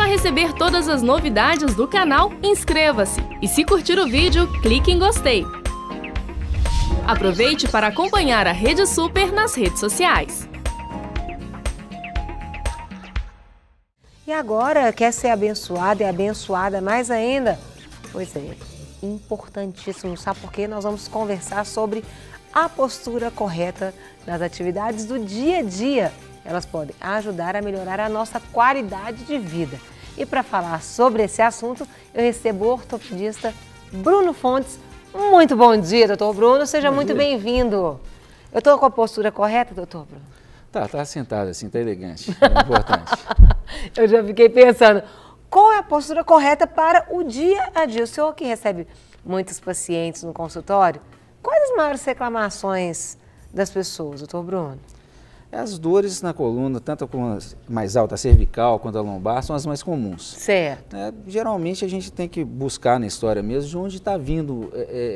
receber todas as novidades do canal, inscreva-se e se curtir o vídeo, clique em gostei. Aproveite para acompanhar a Rede Super nas redes sociais. E agora, quer ser abençoada e abençoada mais ainda? Pois é, importantíssimo, sabe por quê? Nós vamos conversar sobre a postura correta nas atividades do dia a dia. Elas podem ajudar a melhorar a nossa qualidade de vida. E para falar sobre esse assunto, eu recebo o ortopedista Bruno Fontes. Muito bom dia, doutor Bruno, seja muito bem-vindo. Eu estou com a postura correta, doutor Bruno? Tá sentado assim, tá elegante, é importante. Eu já fiquei pensando, qual é a postura correta para o dia a dia? O senhor que recebe muitos pacientes no consultório, quais as maiores reclamações das pessoas, doutor Bruno? As dores na coluna, tanto a mais alta, a cervical, quanto a lombar, são as mais comuns. Certo. Geralmente a gente tem que buscar na história mesmo de onde está vindo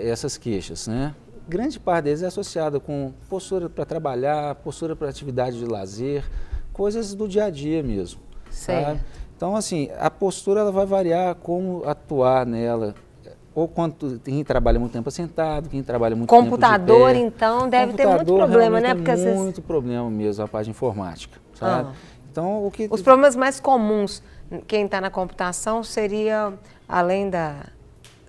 essas queixas, né? Grande parte deles é associada com postura para trabalhar, postura para atividade de lazer, coisas do dia a dia mesmo. Certo. Sabe? Então, assim, a postura ela vai variar como atuar nela. Ou quando quem trabalha muito tempo sentado, quem trabalha muito tempo de pé. Computador, então, deve ter muito problema, né? Porque tem muito problema mesmo a parte informática, sabe? Então, os problemas mais comuns, quem está na computação, seria, além da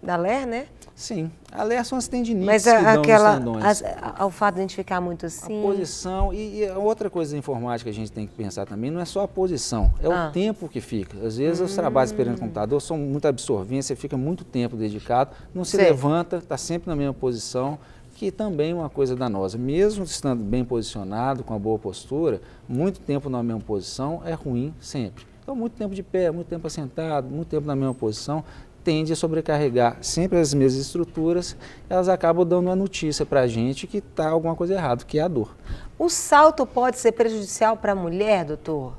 LER, né? Sim, a LER são as tendinites. Mas que dão nos tendões. O fato de a gente ficar muito assim... A posição, e outra coisa da informática que a gente tem que pensar também, não é só a posição, é o tempo que fica. Às vezes os trabalhos perante o computador são muito absorventes, você fica muito tempo dedicado, não se levanta, está sempre na mesma posição, que também é uma coisa danosa. Mesmo estando bem posicionado, com a boa postura, muito tempo na mesma posição é ruim sempre. Então, muito tempo de pé, muito tempo assentado, muito tempo na mesma posição, tende a sobrecarregar sempre as mesmas estruturas, elas acabam dando uma notícia para a gente que está alguma coisa errada, que é a dor. O salto pode ser prejudicial para a mulher, doutor?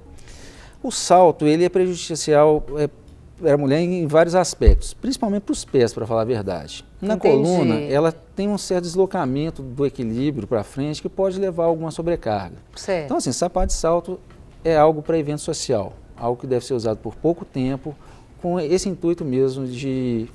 O salto, ele é prejudicial para a mulher em vários aspectos, principalmente para os pés, para falar a verdade. Na coluna, ela tem um certo deslocamento do equilíbrio para frente que pode levar a alguma sobrecarga. Certo. Então, assim, sapato de salto é algo para evento social, algo que deve ser usado por pouco tempo, com esse intuito mesmo de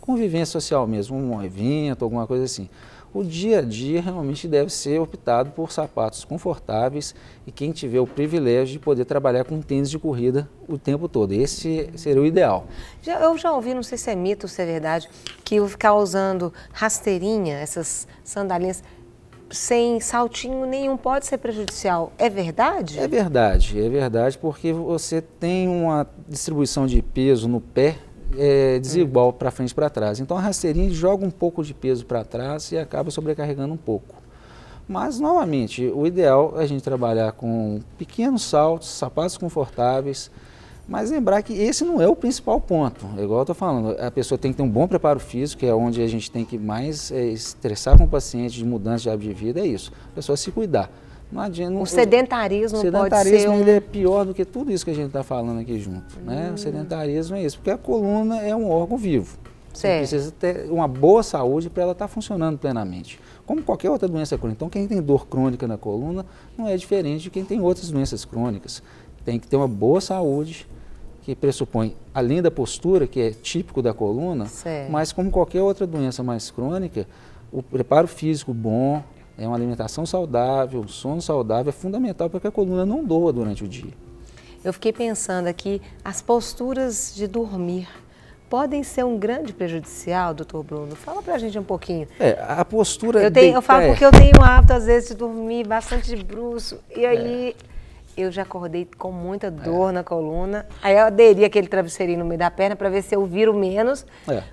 convivência social mesmo, um evento, alguma coisa assim. O dia a dia realmente deve ser optado por sapatos confortáveis e quem tiver o privilégio de poder trabalhar com tênis de corrida o tempo todo. Esse seria o ideal. Eu já ouvi, não sei se é mito ou se é verdade, que eu ficar usando rasteirinha, essas sandalinhas, sem saltinho nenhum pode ser prejudicial. É verdade? É verdade, porque você tem uma distribuição de peso no pé desigual para frente e para trás. Então a rasteirinha joga um pouco de peso para trás e acaba sobrecarregando um pouco. Mas, novamente, o ideal é a gente trabalhar com pequenos saltos, sapatos confortáveis, mas lembrar que esse não é o principal ponto. É igual eu estou falando, a pessoa tem que ter um bom preparo físico, que é onde a gente tem que mais estressar com o paciente de mudança de hábito de vida, é isso. A pessoa se cuidar. Não adianta, o sedentarismo pode ser ele é pior do que tudo isso que a gente está falando aqui junto. Né? O sedentarismo é isso, porque a coluna é um órgão vivo. Você precisa ter uma boa saúde para ela estar funcionando plenamente. Como qualquer outra doença crônica. Então, quem tem dor crônica na coluna não é diferente de quem tem outras doenças crônicas. Tem que ter uma boa saúde, que pressupõe, além da postura, que é típico da coluna, mas como qualquer outra doença mais crônica, o preparo físico bom, uma alimentação saudável, um sono saudável é fundamental para que a coluna não doa durante o dia. Eu fiquei pensando aqui, as posturas de dormir podem ser um grande prejudicial, doutor Bruno? Fala pra gente um pouquinho. A postura... Eu falo porque eu tenho o hábito, às vezes, de dormir bastante de bruço, e aí... Eu já acordei com muita dor na coluna, aí eu aderi aquele travesseirinho no meio da perna para ver se eu viro menos,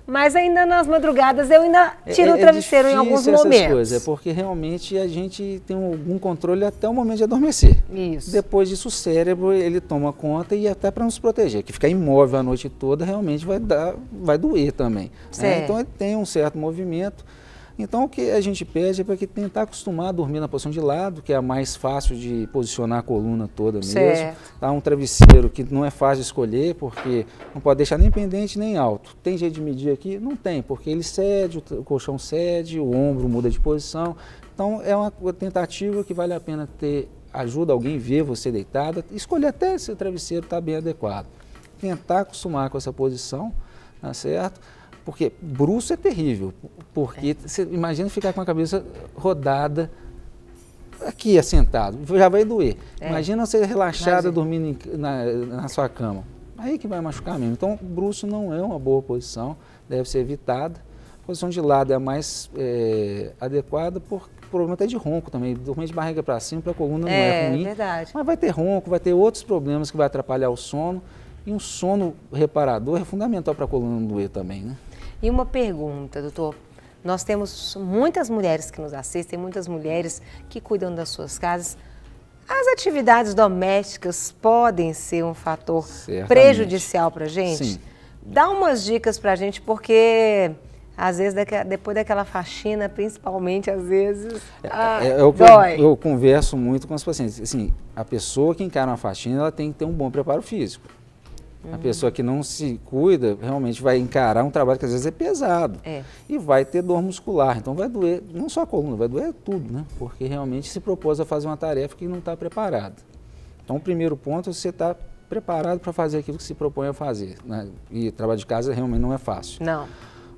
mas ainda nas madrugadas eu ainda tiro o travesseiro em alguns momentos. Coisas, porque realmente a gente tem algum controle até o momento de adormecer. Isso. Depois disso o cérebro ele toma conta e até para nos proteger, que ficar imóvel a noite toda realmente vai doer também. Né? Então ele tem um certo movimento. Então o que a gente pede é para que tentar acostumar a dormir na posição de lado, que é a mais fácil de posicionar a coluna toda mesmo. Tá? Um travesseiro que não é fácil de escolher, porque não pode deixar nem pendente nem alto. Tem jeito de medir aqui? Não tem, porque ele cede, o colchão cede, o ombro muda de posição. Então é uma tentativa que vale a pena ter, ajuda alguém a ver você deitada, escolher até se o travesseiro está bem adequado. tentar acostumar com essa posição, tá certo? Porque bruço é terrível, porque você imagina ficar com a cabeça rodada aqui, assentado, já vai doer. Imagina você relaxada, dormindo na sua cama. Aí que vai machucar mesmo. Então, bruço não é uma boa posição, deve ser evitada. A posição de lado é a mais adequada, por problema até de ronco também. Dormir de barriga para cima, para a coluna não é ruim. Verdade. Mas vai ter ronco, vai ter outros problemas que vai atrapalhar o sono. E um sono reparador é fundamental para a coluna não doer também, né? E uma pergunta, doutor. Nós temos muitas mulheres que nos assistem, muitas mulheres que cuidam das suas casas. As atividades domésticas podem ser um fator prejudicial para a gente? Sim. Dá umas dicas para a gente, porque às vezes depois daquela faxina, principalmente, às vezes, dói. Eu converso muito com os pacientes. Assim, a pessoa que encara uma faxina, ela tem que ter um bom preparo físico. A pessoa que não se cuida realmente vai encarar um trabalho que às vezes é pesado e vai ter dor muscular. Então vai doer, não só a coluna, vai doer tudo, né? Porque realmente se propôs a fazer uma tarefa que não está preparado. Então o primeiro ponto é você estar preparado para fazer aquilo que se propõe a fazer, né? E trabalho de casa realmente não é fácil. Não.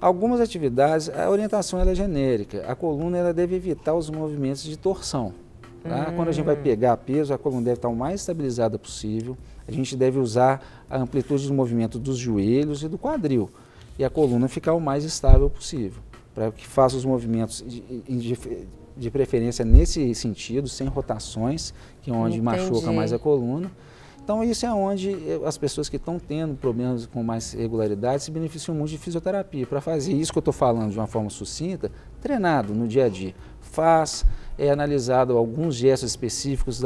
Algumas atividades, a orientação ela é genérica. A coluna ela deve evitar os movimentos de torção. Tá? Quando a gente vai pegar peso, a coluna deve estar o mais estabilizada possível. A gente deve usar a amplitude do movimento dos joelhos e do quadril. E a coluna ficar o mais estável possível. Para que faça os movimentos de preferência nesse sentido, sem rotações, que é onde machuca mais a coluna. Então isso é onde as pessoas que estão tendo problemas com mais regularidade se beneficiam muito de fisioterapia. Para fazer isso que eu estou falando de uma forma sucinta, treinado no dia a dia. É analisado alguns gestos específicos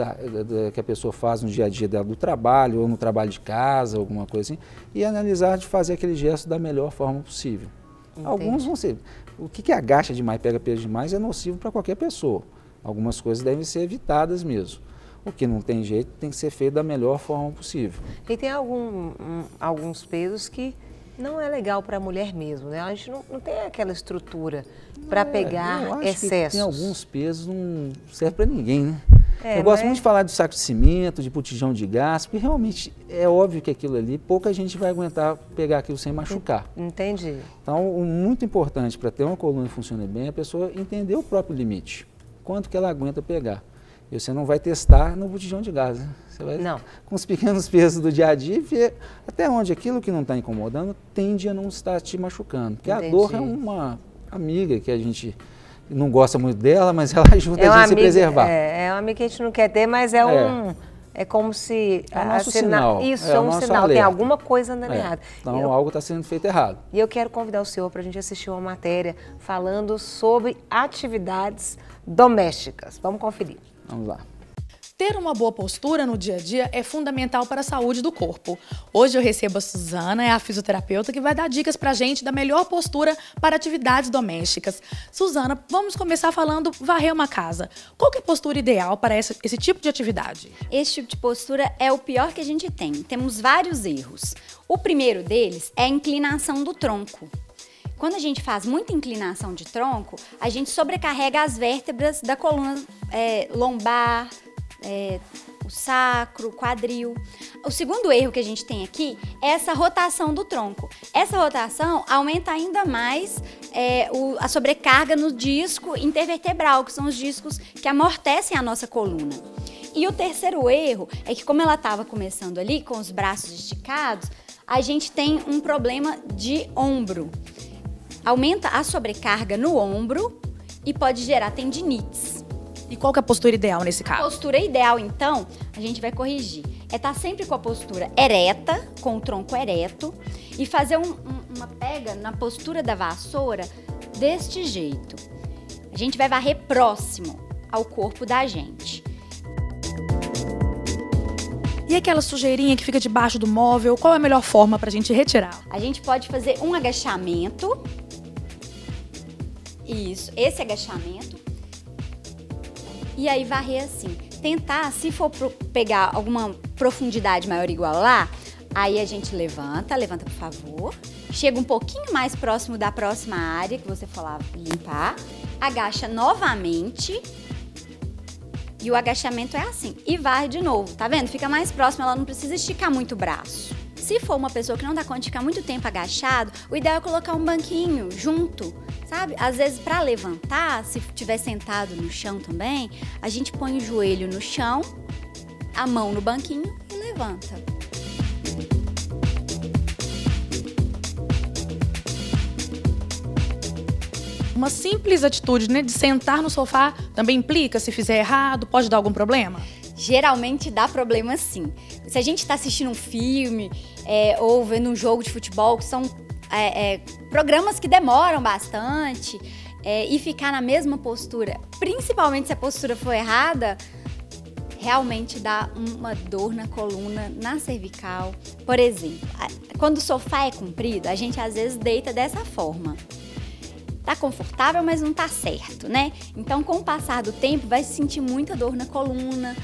que a pessoa faz no dia a dia do trabalho, ou no trabalho de casa, alguma coisa assim, e analisar de fazer aquele gesto da melhor forma possível. Entendi. Alguns vão ser... O que agacha demais, pega peso demais, é nocivo para qualquer pessoa. Algumas coisas devem ser evitadas mesmo. O que não tem jeito tem que ser feito da melhor forma possível. E tem alguns pesos que não é legal para a mulher mesmo, né? A gente não tem aquela estrutura para pegar excesso. Tem alguns pesos que não serve para ninguém, né? Eu gosto muito de falar do saco de cimento, de botijão de gás, porque realmente é óbvio que aquilo ali, pouca gente vai aguentar pegar aquilo sem machucar. Entendi. Então, o muito importante para ter uma coluna que funcione bem é a pessoa entender o próprio limite, quanto que ela aguenta pegar. E você não vai testar no botijão de gás, né? Você vai com os pequenos pesos do dia a dia e ver até onde aquilo que não está incomodando tende a não estar te machucando. Porque a dor é uma amiga que a gente não gosta muito dela, mas ela ajuda a gente a se preservar. É uma amiga que a gente não quer ter, mas é como se... É o nosso sinal. Isso, é um sinal. Alerta. Tem alguma coisa andando errada. Então algo está sendo feito errado. E eu quero convidar o senhor para a gente assistir uma matéria falando sobre atividades domésticas. Vamos conferir. Vamos lá. Ter uma boa postura no dia a dia é fundamental para a saúde do corpo. Hoje eu recebo a Suzana, é a fisioterapeuta, que vai dar dicas pra gente da melhor postura para atividades domésticas. Suzana, vamos começar falando varrer uma casa. Qual que é a postura ideal para esse tipo de atividade? Esse tipo de postura é o pior que a gente tem. Temos vários erros. O primeiro deles é a inclinação do tronco. Quando a gente faz muita inclinação de tronco, a gente sobrecarrega as vértebras da coluna lombar, o sacro, o quadril. O segundo erro que a gente tem aqui é essa rotação do tronco. Essa rotação aumenta ainda mais a sobrecarga no disco intervertebral, que são os discos que amortecem a nossa coluna. E o terceiro erro é que, como ela estava começando ali, com os braços esticados, a gente tem um problema de ombro. Aumenta a sobrecarga no ombro e pode gerar tendinites. E qual que é a postura ideal nesse caso? A postura ideal, então, a gente vai corrigir. É estar sempre com a postura ereta, com o tronco ereto, e fazer uma pega na postura da vassoura deste jeito. A gente vai varrer próximo ao corpo da gente. E aquela sujeirinha que fica debaixo do móvel, qual é a melhor forma para a gente retirar? A gente pode fazer um agachamento. Isso, esse agachamento. E aí varrer assim. Tentar, se for pegar alguma profundidade maior ou igual lá, aí a gente levanta por favor. Chega um pouquinho mais próximo da próxima área que você for lá limpar. Agacha novamente. E o agachamento é assim. E varre de novo, tá vendo? Fica mais próximo, ela não precisa esticar muito o braço. Se Se for uma pessoa que não dá conta de ficar muito tempo agachado, o ideal é colocar um banquinho junto, sabe? Às vezes, para levantar, se estiver sentado no chão também, a gente põe o joelho no chão, a mão no banquinho e levanta. Uma simples atitude, né, de sentar no sofá também implica, se fizer errado, pode dar algum problema? Geralmente dá problema sim. Se a gente está assistindo um filme ou vendo um jogo de futebol, que são programas que demoram bastante, e ficar na mesma postura, principalmente se a postura for errada, realmente dá uma dor na coluna, na cervical. Por exemplo, quando o sofá é comprido, a gente às vezes deita dessa forma. Tá confortável, mas não tá certo, né? Então, com o passar do tempo, vai sentir muita dor na coluna,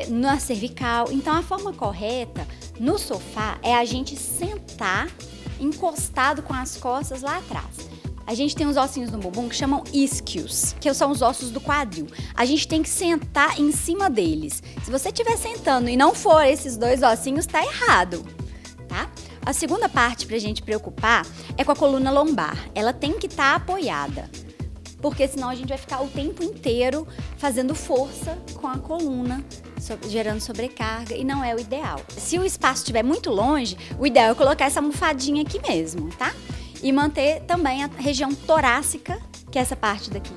na cervical. Então, a forma correta no sofá é a gente sentar encostado com as costas lá atrás. A gente tem uns ossinhos no bumbum que chamam isquios, que são os ossos do quadril. A gente tem que sentar em cima deles. Se você estiver sentando e não for esses dois ossinhos, tá errado, tá? A segunda parte para a gente preocupar é com a coluna lombar. Ela tem que estar apoiada, porque senão a gente vai ficar o tempo inteiro fazendo força com a coluna, gerando sobrecarga, e não é o ideal. Se o espaço estiver muito longe, o ideal é colocar essa almofadinha aqui mesmo, tá? E manter também a região torácica, que é essa parte daqui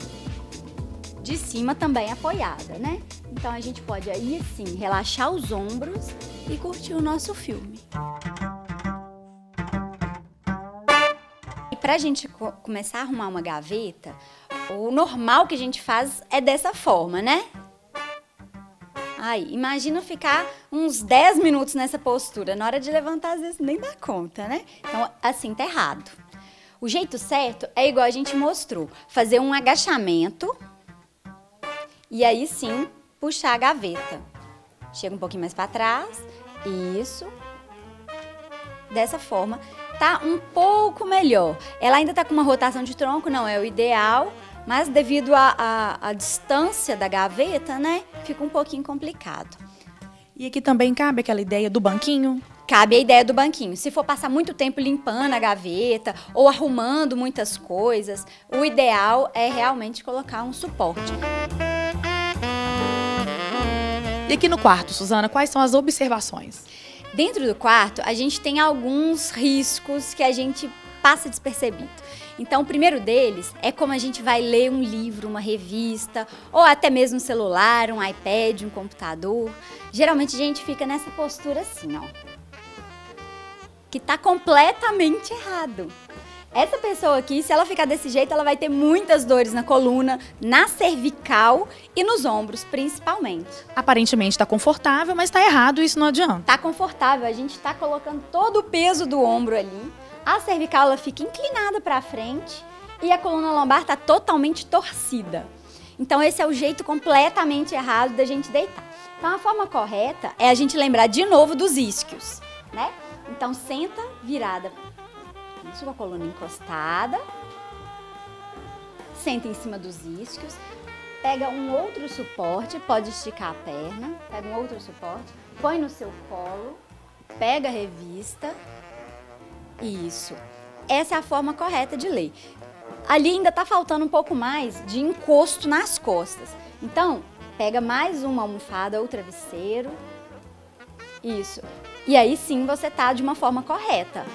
de cima, também apoiada, né? Então a gente pode aí sim relaxar os ombros e curtir o nosso filme. Para a gente começar a arrumar uma gaveta, o normal que a gente faz é dessa forma, né? Aí, imagina ficar uns 10 minutos nessa postura. Na hora de levantar, às vezes nem dá conta, né? Então, assim, tá errado. O jeito certo é igual a gente mostrou. Fazer um agachamento e aí sim puxar a gaveta. Chega um pouquinho mais para trás. Isso. Dessa forma, tá um pouco melhor. Ela ainda tá com uma rotação de tronco, não é o ideal, mas devido à distância da gaveta, né, fica um pouquinho complicado. E aqui também cabe aquela ideia do banquinho? Cabe a ideia do banquinho. Se for passar muito tempo limpando a gaveta ou arrumando muitas coisas, o ideal é realmente colocar um suporte. E aqui no quarto, Suzana, quais são as observações? Dentro do quarto, a gente tem alguns riscos que a gente passa despercebido. Então, o primeiro deles é como a gente vai ler um livro, uma revista, ou até mesmo um celular, um iPad, um computador. Geralmente, a gente fica nessa postura assim, ó, que tá completamente errado. Essa pessoa aqui, se ela ficar desse jeito, ela vai ter muitas dores na coluna, na cervical e nos ombros, principalmente. Aparentemente está confortável, mas está errado, isso não adianta. Tá confortável, a gente tá colocando todo o peso do ombro ali. A cervical, ela fica inclinada para frente e a coluna lombar tá totalmente torcida. Então, esse é o jeito completamente errado da gente deitar. Então, a forma correta é a gente lembrar de novo dos isquios, né? Então, senta virada. Isso, com a coluna encostada, senta em cima dos isquios, pega um outro suporte, pode esticar a perna, pega um outro suporte, põe no seu colo, pega a revista, isso. Essa é a forma correta de ler. Ali ainda tá faltando um pouco mais de encosto nas costas. Então, pega mais uma almofada ou travesseiro, isso. E aí sim você tá de uma forma correta.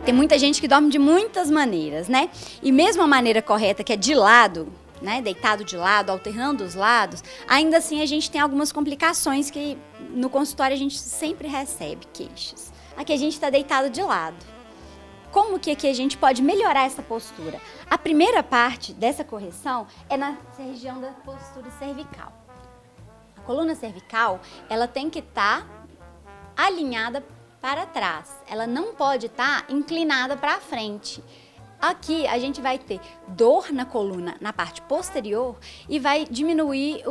Tem muita gente que dorme de muitas maneiras, né? E mesmo a maneira correta, que é de lado, né? Deitado de lado, alternando os lados, ainda assim a gente tem algumas complicações que no consultório a gente sempre recebe queixas. Aqui a gente está deitado de lado. Como que aqui a gente pode melhorar essa postura? A primeira parte dessa correção é na região da postura cervical. A coluna cervical, ela tem que estar alinhada para trás. Ela não pode estar inclinada para frente. Aqui a gente vai ter dor na coluna na parte posterior e vai diminuir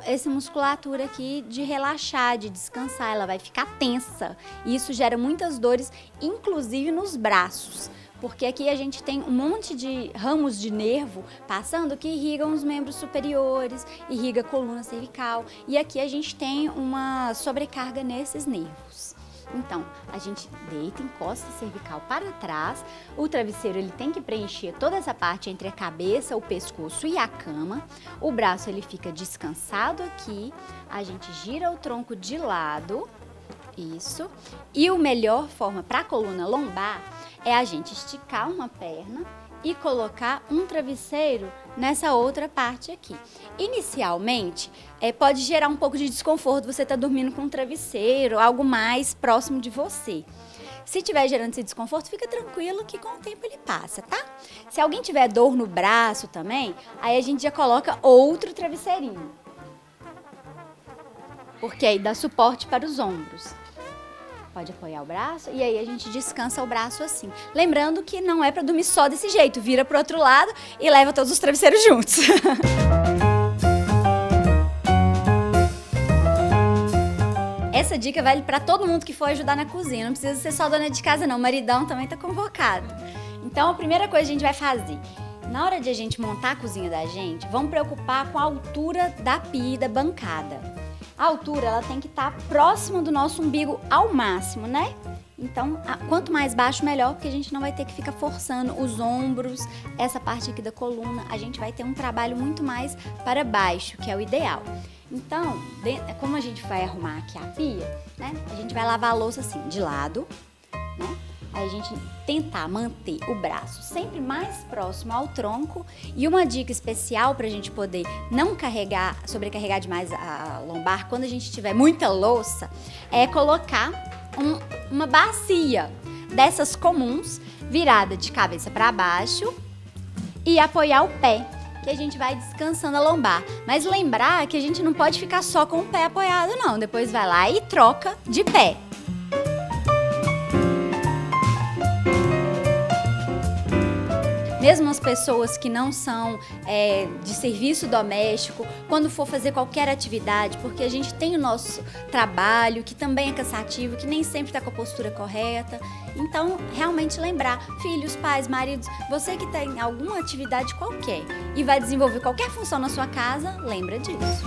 essa musculatura aqui de relaxar, de descansar. Ela vai ficar tensa. E isso gera muitas dores, inclusive nos braços. porque aqui a gente tem um monte de ramos de nervo passando que irrigam os membros superiores, irriga a coluna cervical, e aqui a gente tem uma sobrecarga nesses nervos. Então, a gente deita, encosta a cervical para trás, o travesseiro ele tem que preencher toda essa parte entre a cabeça, o pescoço e a cama, o braço ele fica descansado aqui, a gente gira o tronco de lado, isso, e a melhor forma para a coluna lombar é a gente esticar uma perna e colocar um travesseiro nessa outra parte aqui. Inicialmente, pode gerar um pouco de desconforto você estar dormindo com um travesseiro, algo mais próximo de você. Se estiver gerando esse desconforto, fica tranquilo que com o tempo ele passa, tá? Se alguém tiver dor no braço também, aí a gente já coloca outro travesseirinho. Porque aí dá suporte para os ombros. Pode apoiar o braço e aí a gente descansa o braço assim. Lembrando que não é para dormir só desse jeito, vira pro outro lado e leva todos os travesseiros juntos. Essa dica vale para todo mundo que for ajudar na cozinha, não precisa ser só dona de casa não, o maridão também tá convocado. Então a primeira coisa que a gente vai fazer, na hora de a gente montar a cozinha da gente, vamos preocupar com a altura da pia e da bancada. A altura ela tem que estar próxima do nosso umbigo ao máximo, né? Então, quanto mais baixo, melhor, porque a gente não vai ter que ficar forçando os ombros, essa parte aqui da coluna. A gente vai ter um trabalho muito mais para baixo, que é o ideal. Então, como a gente vai arrumar aqui a pia, né? A gente vai lavar a louça assim, de lado, né? Aí a gente tentar manter o braço sempre mais próximo ao tronco. E uma dica especial para a gente poder não sobrecarregar demais a lombar quando a gente tiver muita louça, é colocar uma bacia dessas comuns, virada de cabeça para baixo e apoiar o pé, que a gente vai descansando a lombar. Mas lembrar que a gente não pode ficar só com o pé apoiado não, depois vai lá e troca de pé. Mesmo as pessoas que não são de serviço doméstico, quando for fazer qualquer atividade, porque a gente tem o nosso trabalho, que também é cansativo, que nem sempre está com a postura correta. Então, realmente lembrar, filhos, pais, maridos, você que tem alguma atividade qualquer e vai desenvolver qualquer função na sua casa, lembra disso.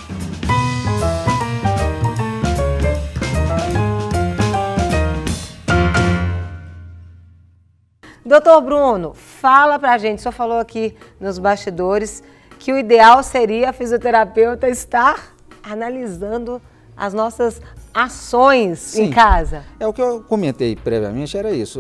Doutor Bruno, fala pra gente, o senhor falou aqui nos bastidores que o ideal seria a fisioterapeuta estar analisando as nossas ações em casa. É o que eu comentei previamente, era isso.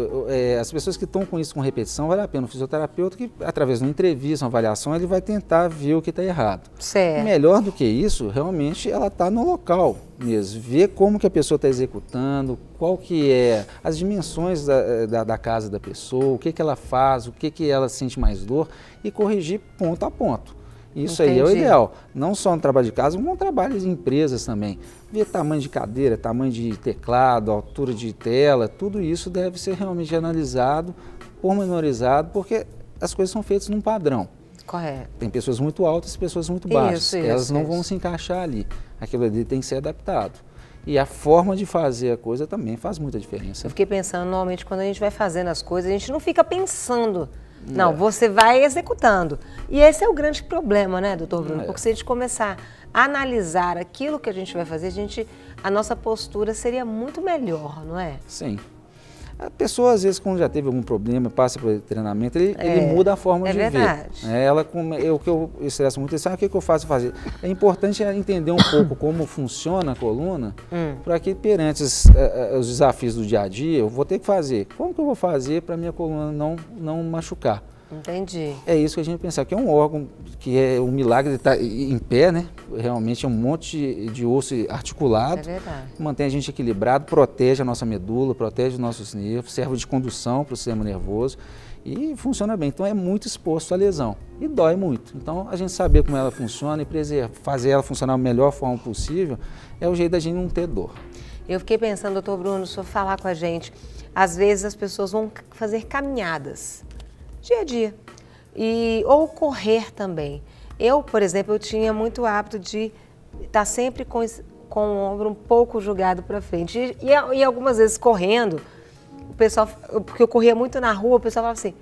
As pessoas que estão com isso com repetição, vale a pena o fisioterapeuta que, através de uma entrevista, uma avaliação, ele vai tentar ver o que está errado. Certo. Melhor do que isso, realmente, ela está no local mesmo. Ver como que a pessoa está executando, qual que é as dimensões da casa da pessoa, o que que ela faz, o que que ela sente mais dor e corrigir ponto a ponto. Isso aí é o ideal, não só no trabalho de casa, como no trabalho de empresas também. Ver tamanho de cadeira, tamanho de teclado, altura de tela, tudo isso deve ser realmente analisado, pormenorizado, porque as coisas são feitas num padrão. Correto. Tem pessoas muito altas e pessoas muito baixas, elas não vão se encaixar ali, aquilo ali tem que ser adaptado. E a forma de fazer a coisa também faz muita diferença. Eu fiquei pensando, normalmente quando a gente vai fazendo as coisas, a gente não fica pensando. Não, você vai executando. E esse é o grande problema, né, doutor Bruno? Porque se a gente começar a analisar aquilo que a gente vai fazer, a nossa postura seria muito melhor, não é? Sim. A pessoa, às vezes, quando já teve algum problema, passa por treinamento, ele muda a forma de verdade. ver. O que eu estresso muito, sabe o que eu faço fazer? É importante entender um pouco como funciona a coluna, para que perante os desafios do dia a dia, eu vou ter que fazer. Como que eu vou fazer para a minha coluna não machucar? Entendi. É isso que a gente pensa, que é um órgão que é um milagre de estar em pé, né? Realmente é um monte de osso articulado. É verdade. Mantém a gente equilibrado, protege a nossa medula, protege os nossos nervos, serve de condução para o sistema nervoso e funciona bem. Então é muito exposto à lesão e dói muito. Então a gente saber como ela funciona e fazer ela funcionar da melhor forma possível é o jeito da gente não ter dor. Eu fiquei pensando, doutor Bruno, o senhor falar com a gente, às vezes as pessoas vão fazer caminhadas dia a dia, ou correr também. Eu, por exemplo, eu tinha muito hábito de estar sempre com o ombro um pouco jogado para frente. E algumas vezes correndo, o pessoal, porque eu corria muito na rua, o pessoal falava assim,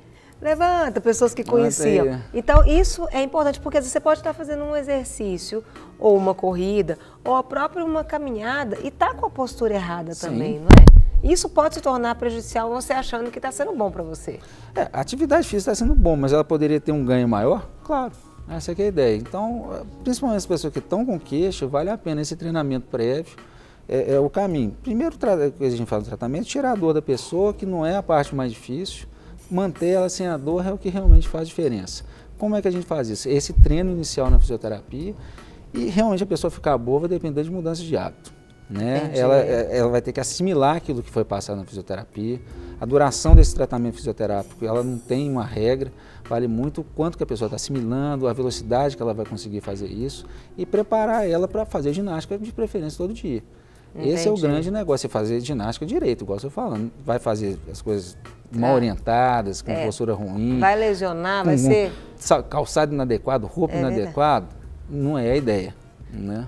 Levanta, pessoas que conheciam. Então, isso é importante, porque você pode estar fazendo um exercício, ou uma corrida, ou a própria uma caminhada, e tá com a postura errada também, não é? Isso pode se tornar prejudicial você achando que está sendo bom para você. A atividade física está sendo bom, mas ela poderia ter um ganho maior? Claro, essa é a ideia. Então, principalmente as pessoas que estão com queixa, vale a pena esse treinamento prévio, é o caminho. Primeiro, que a gente fala do tratamento, tirar a dor da pessoa, que não é a parte mais difícil, manter ela sem a dor é o que realmente faz diferença. Como é que a gente faz isso? Esse treino inicial na fisioterapia, e realmente a pessoa ficar boa vai depender de mudança de hábito. Né? Ela vai ter que assimilar aquilo que foi passado na fisioterapia. A duração desse tratamento fisioterápico, ela não tem uma regra, vale muito o quanto que a pessoa está assimilando, a velocidade que ela vai conseguir fazer isso e preparar ela para fazer ginástica de preferência todo dia. Entendi. Esse é o grande negócio, é fazer ginástica direito, igual você falando. Vai fazer as coisas mal orientadas, com postura ruim. Vai lesionar, vai ser... Calçado inadequado, roupa inadequada, não é a ideia, né?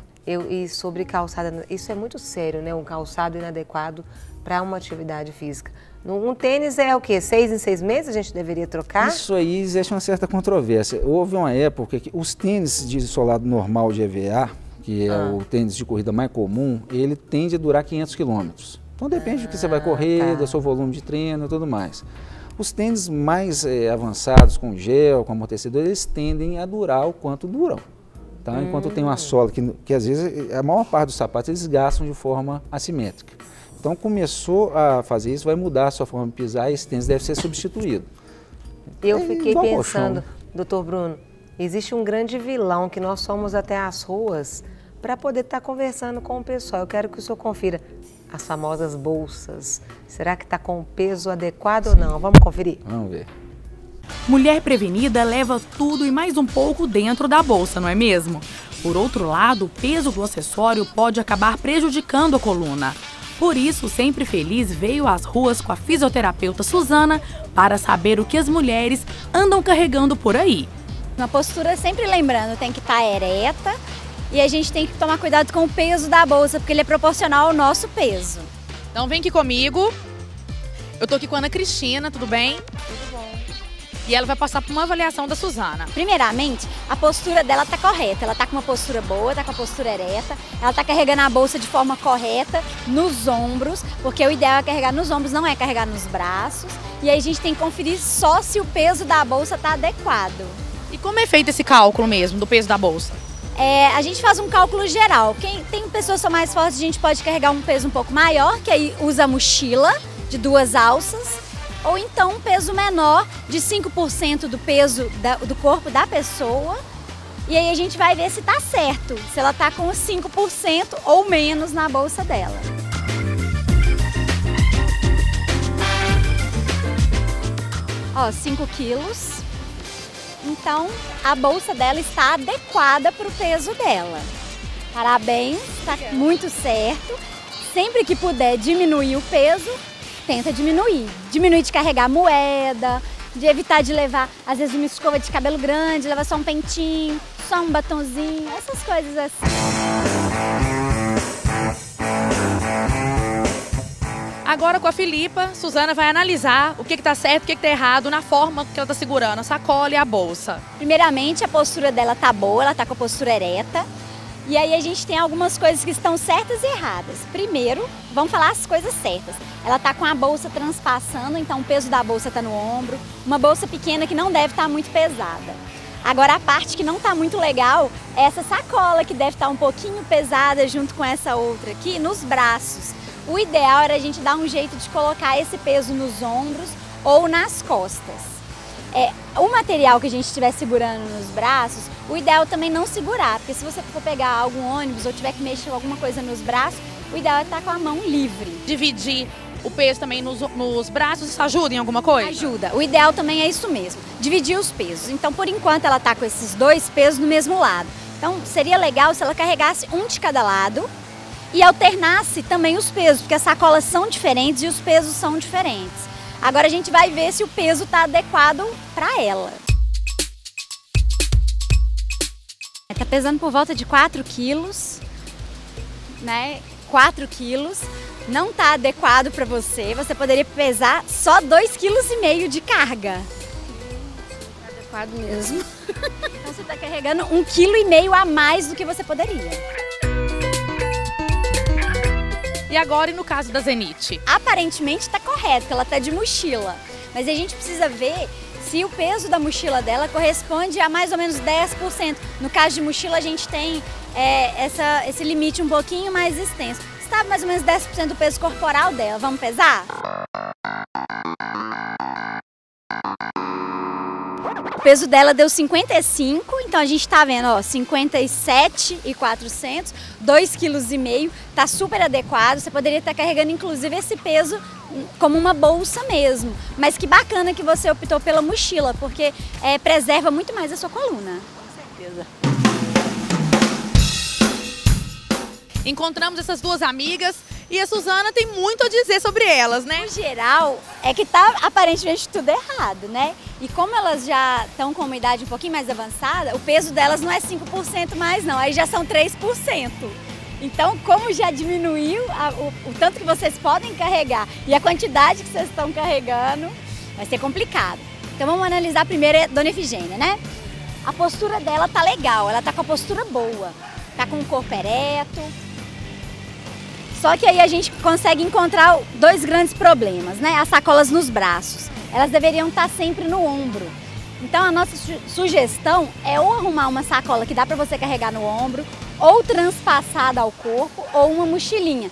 E sobre calçado, isso é muito sério, né? Um calçado inadequado para uma atividade física. Um tênis é o quê? 6 em 6 meses a gente deveria trocar? Isso aí existe uma certa controvérsia. Houve uma época que os tênis de solado normal de EVA, que é o tênis de corrida mais comum, ele tende a durar 500 quilômetros. Então depende do que você vai correr, do seu volume de treino e tudo mais. Os tênis mais avançados, com gel, com amortecedor, eles tendem a durar o quanto duram. Tá? Enquanto tem uma sola que às vezes a maior parte dos sapatos eles gastam de forma assimétrica. Então começou a fazer isso, vai mudar a sua forma de pisar e esse tênis deve ser substituído. Eu fiquei pensando, doutor Bruno, existe um grande vilão que nós fomos até as ruas para poder estar conversando com o pessoal. Eu quero que o senhor confira as famosas bolsas. Será que está com o peso adequado ou não? Vamos conferir? Vamos ver. Mulher prevenida leva tudo e mais um pouco dentro da bolsa, não é mesmo? Por outro lado, o peso do acessório pode acabar prejudicando a coluna. Por isso, Sempre Feliz veio às ruas com a fisioterapeuta Suzana para saber o que as mulheres andam carregando por aí. Uma postura, sempre lembrando, tem que estar ereta e a gente tem que tomar cuidado com o peso da bolsa, porque ele é proporcional ao nosso peso. Então vem aqui comigo. Eu tô aqui com a Ana Cristina, tudo bem? Tudo bom. E ela vai passar por uma avaliação da Suzana. Primeiramente, a postura dela tá correta. Ela tá com uma postura boa, tá com a postura ereta. Ela tá carregando a bolsa de forma correta nos ombros, porque o ideal é carregar nos ombros, não é carregar nos braços. E aí a gente tem que conferir só se o peso da bolsa tá adequado. E como é feito esse cálculo mesmo do peso da bolsa? A gente faz um cálculo geral. Quem tem pessoas que são mais fortes, a gente pode carregar um peso um pouco maior, que aí usa a mochila de 2 alças. Ou então um peso menor de 5% do peso do corpo da pessoa. E aí a gente vai ver se tá certo, se ela tá com 5% ou menos na bolsa dela. Ó, 5 quilos. Então a bolsa dela está adequada para o peso dela. Parabéns, tá muito certo. Sempre que puder diminuir o peso, tenta diminuir. Diminuir de carregar moeda, de evitar de levar, às vezes, uma escova de cabelo grande, levar só um pentinho, só um batonzinho, essas coisas assim. Agora com a Filipa, Suzana vai analisar o que está certo, o que está errado na forma que ela está segurando a sacola e a bolsa. Primeiramente, a postura dela tá boa, ela tá com a postura ereta. E aí a gente tem algumas coisas que estão certas e erradas. Primeiro, vamos falar as coisas certas. Ela tá com a bolsa transpassando, então o peso da bolsa tá no ombro. Uma bolsa pequena que não deve estar muito pesada. Agora a parte que não tá muito legal é essa sacola que deve estar um pouquinho pesada junto com essa outra aqui nos braços. O ideal era a gente dar um jeito de colocar esse peso nos ombros ou nas costas. O material que a gente estiver segurando nos braços, o ideal também não segurar, porque se você for pegar algum ônibus ou tiver que mexer alguma coisa nos braços, o ideal é estar com a mão livre. Dividir o peso também nos braços, isso ajuda em alguma coisa? Ajuda. O ideal também é isso mesmo, dividir os pesos. Então, por enquanto, ela está com esses 2 pesos no mesmo lado. Então, seria legal se ela carregasse um de cada lado e alternasse também os pesos, porque as sacolas são diferentes e os pesos são diferentes. Agora a gente vai ver se o peso está adequado para ela. Está pesando por volta de 4 quilos, né? 4 quilos. Não está adequado para você. Você poderia pesar só 2,5 kg de carga. inadequado mesmo. Então você está carregando 1,5 kg a mais do que você poderia. E agora, e no caso da Zenith? Aparentemente está correto, porque ela está de mochila. Mas a gente precisa ver se o peso da mochila dela corresponde a mais ou menos 10%. No caso de mochila, a gente tem esse limite um pouquinho mais extenso. Está mais ou menos 10% do peso corporal dela. Vamos pesar? O peso dela deu 55, então a gente está vendo, ó, 57,400, 2,5 kg, tá super adequado. Você poderia estar carregando inclusive esse peso como uma bolsa mesmo. Mas que bacana que você optou pela mochila, porque preserva muito mais a sua coluna. Com certeza. Encontramos essas duas amigas e a Suzana tem muito a dizer sobre elas, né? No geral, é que tá aparentemente tudo errado, né? E como elas já estão com uma idade um pouquinho mais avançada, o peso delas não é 5% mais não, aí já são 3%. Então, como já diminuiu o tanto que vocês podem carregar e a quantidade que vocês estão carregando, vai ser complicado. Então vamos analisar primeiro a Dona Efigênia, né? A postura dela tá legal, ela tá com a postura boa, tá com o corpo ereto. Só que aí a gente consegue encontrar dois grandes problemas, né? As sacolas nos braços. Elas deveriam estar sempre no ombro. Então a nossa sugestão é ou arrumar uma sacola que dá para você carregar no ombro, ou transpassada ao corpo, ou uma mochilinha.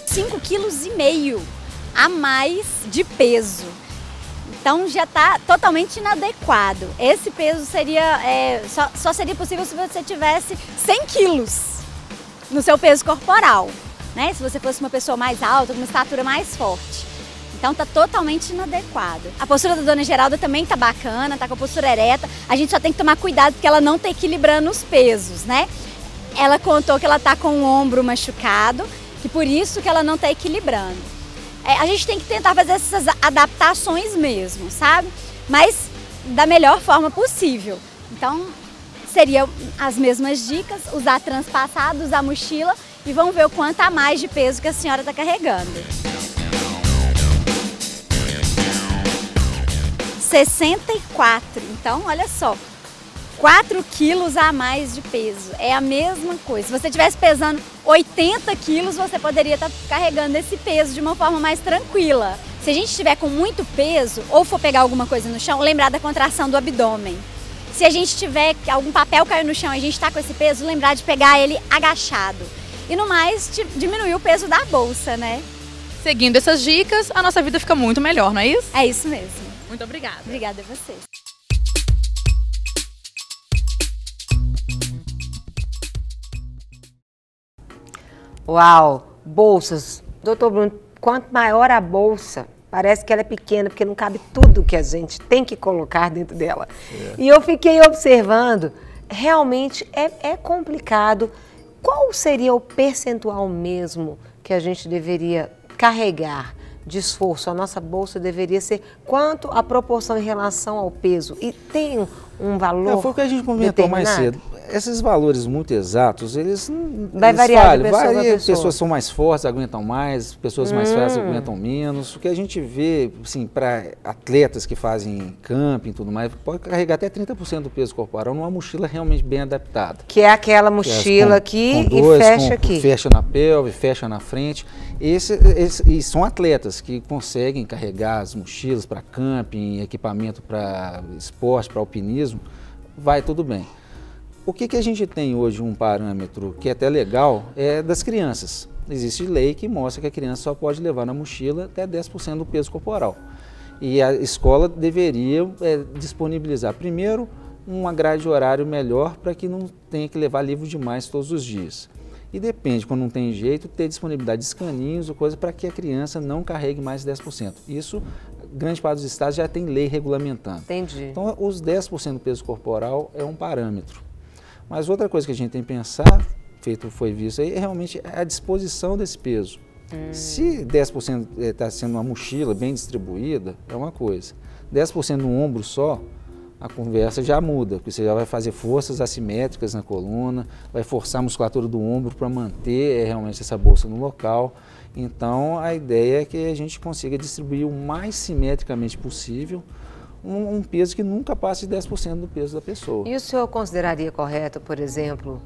5,5 kg a mais de peso. Então já está totalmente inadequado. Esse peso seria, só seria possível se você tivesse 100 quilos no seu peso corporal, né? Se você fosse uma pessoa mais alta, com uma estatura mais forte. Então está totalmente inadequado. A postura da Dona Geralda também está bacana, está com a postura ereta. A gente só tem que tomar cuidado porque ela não está equilibrando os pesos, né? Ela contou que ela está com o ombro machucado, e por isso que ela não está equilibrando. A gente tem que tentar fazer essas adaptações mesmo, sabe? Mas da melhor forma possível. Então, seriam as mesmas dicas, usar transpassado, usar mochila e vamos ver o quanto a mais de peso que a senhora está carregando. 64, então olha só, 4 quilos a mais de peso, é a mesma coisa. Se você estivesse pesando 80 quilos, você poderia estar carregando esse peso de uma forma mais tranquila. Se a gente estiver com muito peso, ou for pegar alguma coisa no chão, lembrar da contração do abdômen. Se a gente tiver algum papel cair no chão e a gente está com esse peso, lembrar de pegar ele agachado. E no mais, diminuir o peso da bolsa, né? Seguindo essas dicas, a nossa vida fica muito melhor, não é isso? É isso mesmo. Muito obrigada. Obrigada a vocês. Uau, bolsas. Doutor Bruno, quanto maior a bolsa, parece que ela é pequena, porque não cabe tudo que a gente tem que colocar dentro dela. E eu fiquei observando, realmente é complicado. Qual seria o percentual mesmo que a gente deveria carregar de esforço? A nossa bolsa deveria ser quanto a proporção em relação ao peso? E tem um valor foi o que a gente comentou mais cedo. Esses valores muito exatos, eles vai variar de pessoa varia, a pessoa. Pessoas são mais fortes, aguentam mais, pessoas mais fracas aguentam menos. O que a gente vê, assim, para atletas que fazem camping e tudo mais, pode carregar até 30% do peso corporal numa mochila realmente bem adaptada. Que é aquela mochila aqui e fecha aqui. Fecha na pelve, fecha na frente. E são atletas que conseguem carregar as mochilas para camping, equipamento para esporte, para alpinismo, vai tudo bem. O que a gente tem hoje, um parâmetro que é até legal, é das crianças. Existe lei que mostra que a criança só pode levar na mochila até 10% do peso corporal. E a escola deveria disponibilizar, primeiro, uma grade horário melhor para que não tenha que levar livro demais todos os dias. E depende, quando não tem jeito, ter disponibilidade de escaninhos ou coisa para que a criança não carregue mais de 10%. Isso, grande parte dos estados já tem lei regulamentando. Entendi. Então, os 10% do peso corporal é um parâmetro. Mas outra coisa que a gente tem que pensar, foi visto aí, é realmente a disposição desse peso. Se 10% está sendo uma mochila bem distribuída, é uma coisa. 10% no ombro só, a conversa já muda, porque você já vai fazer forças assimétricas na coluna, vai forçar a musculatura do ombro para manter realmente essa bolsa no local. Então, a ideia é que a gente consiga distribuir o mais simetricamente possível um peso que nunca passe de 10% do peso da pessoa. E o senhor consideraria correto, por exemplo,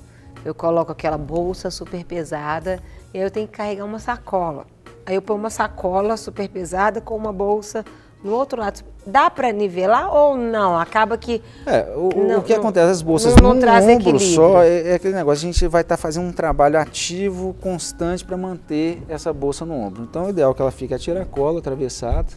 eu coloco aquela bolsa super pesada e aí eu tenho que carregar uma sacola. Aí eu ponho uma sacola super pesada com uma bolsa no outro lado. Dá para nivelar ou não? Acaba que... O que acontece, as bolsas não no traz ombro equilíbrio. só, é aquele negócio, a gente vai estar fazendo um trabalho ativo, constante para manter essa bolsa no ombro. Então o ideal é que ela fique a tiracolo, atravessada.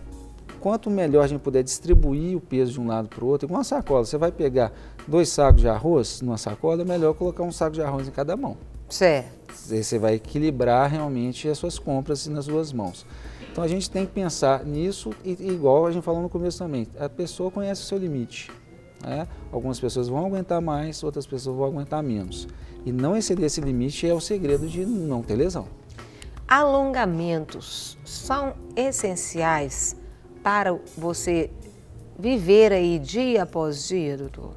Quanto melhor a gente puder distribuir o peso de um lado para o outro, igual uma sacola, você vai pegar 2 sacos de arroz numa sacola, é melhor colocar um saco de arroz em cada mão. Certo. Aí você vai equilibrar realmente as suas compras nas duas mãos. Então a gente tem que pensar nisso e igual a gente falou no começo também, a pessoa conhece o seu limite. Né? Algumas pessoas vão aguentar mais, outras pessoas vão aguentar menos. E não exceder esse limite é o segredo de não ter lesão. Alongamentos são essenciais para você viver aí dia após dia, doutor?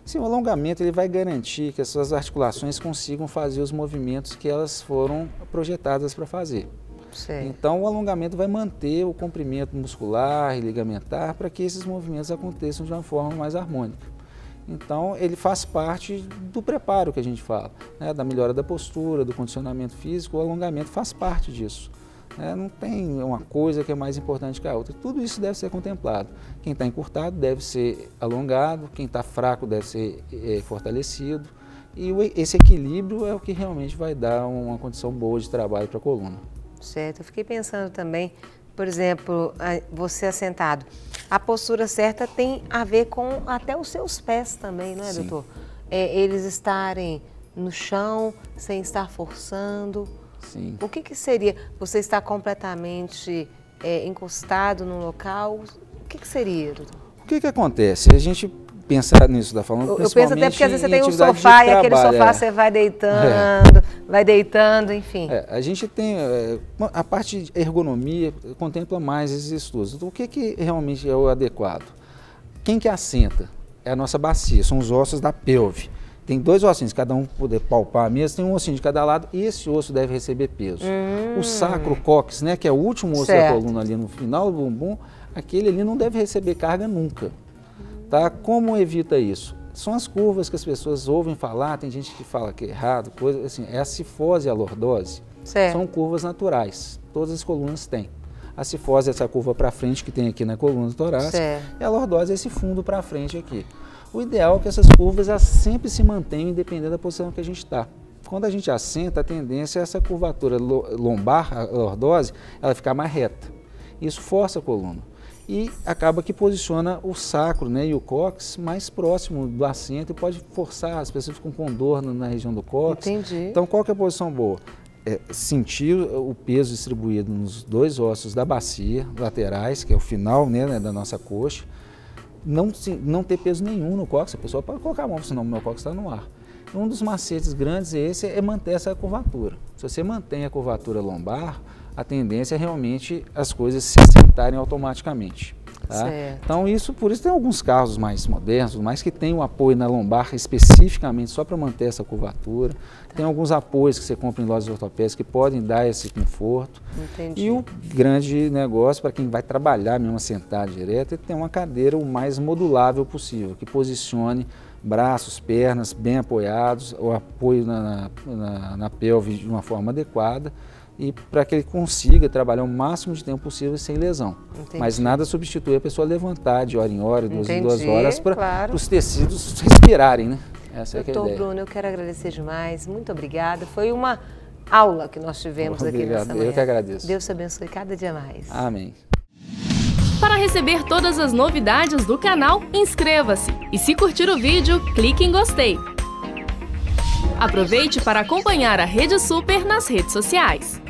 Sim, o alongamento ele vai garantir que as suas articulações consigam fazer os movimentos que elas foram projetadas para fazer. Certo. Então o alongamento vai manter o comprimento muscular e ligamentar para que esses movimentos aconteçam de uma forma mais harmônica. Então ele faz parte do preparo que a gente fala, né? Da melhora da postura, do condicionamento físico, o alongamento faz parte disso. Não tem uma coisa que é mais importante que a outra, tudo isso deve ser contemplado. Quem está encurtado deve ser alongado, quem está fraco deve ser fortalecido e esse equilíbrio é o que realmente vai dar uma condição boa de trabalho para a coluna. Certo, eu fiquei pensando também, por exemplo, você assentado, a postura certa tem a ver com até os seus pés também, não é, Sim. doutor? Eles estarem no chão, sem estar forçando. Sim. O que seria? Você está completamente encostado no local? O que seria, doutor? O que acontece? A gente pensar nisso da falando Eu penso até porque às vezes você tem um atividade sofá de e aquele trabalho, sofá você vai deitando, enfim. A gente tem, a parte de ergonomia contempla mais esses estudos. Então, o que realmente é o adequado? Quem que assenta? É a nossa bacia, são os ossos da pelve. Tem 2 ossinhos, cada um poder palpar a mesa, tem um ossinho de cada lado e esse osso deve receber peso. O sacro-cóccix, né, que é o último osso da coluna ali no final do bumbum, aquele ali não deve receber carga nunca. Tá? Como evita isso? São as curvas que as pessoas ouvem falar, tem gente que fala que é errado, coisa assim, é a cifose e a lordose. Certo. São curvas naturais, todas as colunas têm. A cifose é essa curva para frente que tem aqui na coluna torácica, e a lordose é esse fundo para frente aqui. O ideal é que essas curvas elas sempre se mantenham independente da posição que a gente está. Quando a gente assenta, a tendência é essa curvatura lombar, a lordose, ela ficar mais reta. Isso força a coluna. E acaba que posiciona o sacro, né, e o cóccix mais próximo do assento e pode forçar, as pessoas ficam com dor na região do cóccix. Entendi. Então qual que é a posição boa? Sentir o peso distribuído nos 2 ossos da bacia laterais, que é o final, né, da nossa coxa. Não ter peso nenhum no cóccix, a pessoa pode colocar a mão, senão o meu cóccix está no ar. Um dos macetes grandes é manter essa curvatura. Se você mantém a curvatura lombar, a tendência é realmente as coisas se assentarem automaticamente. Tá? Então por isso tem alguns carros mais modernos, mais que tem um apoio na lombar especificamente só para manter essa curvatura. Tem alguns apoios que você compra em lojas ortopédicas que podem dar esse conforto. Entendi. E o grande negócio para quem vai trabalhar mesmo sentado direto é ter uma cadeira o mais modulável possível, que posicione braços, pernas bem apoiados, o apoio na pelve de uma forma adequada e para que ele consiga trabalhar o máximo de tempo possível sem lesão. Entendi. Mas nada substitui a pessoa levantar de hora em hora, 2 em 2 horas, para os tecidos respirarem, né? Essa é a ideia. Doutor Bruno, eu quero agradecer demais, muito obrigada. Foi uma aula que nós tivemos aqui nessa manhã. Eu que agradeço. Deus te abençoe cada dia mais. Amém. Para receber todas as novidades do canal, inscreva-se. E se curtir o vídeo, clique em gostei. Aproveite para acompanhar a Rede Super nas redes sociais.